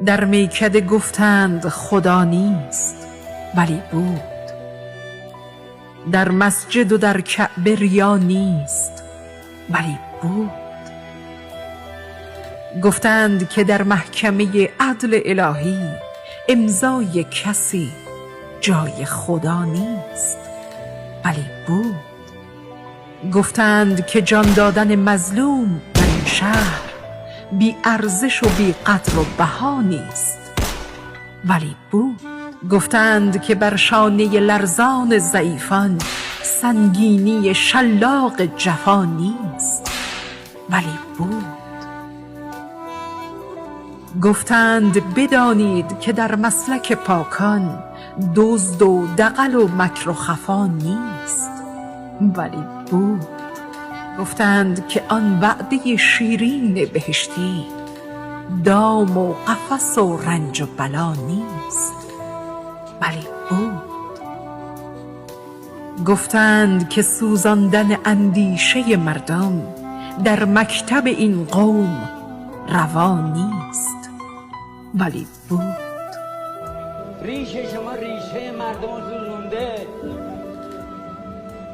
در میکده گفتند خدا نیست ولی بود. در مسجد و در کعبه ریا نیست ولی بود. گفتند که در محکمه عدل الهی امضای کسی جای خدا نیست ولی بود. گفتند که جان دادن مظلوم در این شهر بی ارزش و بی قدر و بها نیست ولی بود. گفتند که بر شانه لرزان ضعیفان سنگینی شلاق جفا نیست ولی بود. گفتند بدانید که در مسلک پاکان دزد و دغل و مکر و خفا نیست ولی بود. گفتند که آن وعده شیرین بهشتی دام و قفس و رنج و بلا نیست ولی بود. گفتند که سوزاندن اندیشه مردم در مکتب این قوم روا نیست ولی بود. ریشه شما ریشه مردم سوزونده.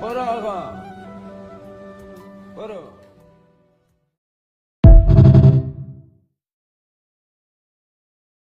برو آقا برو.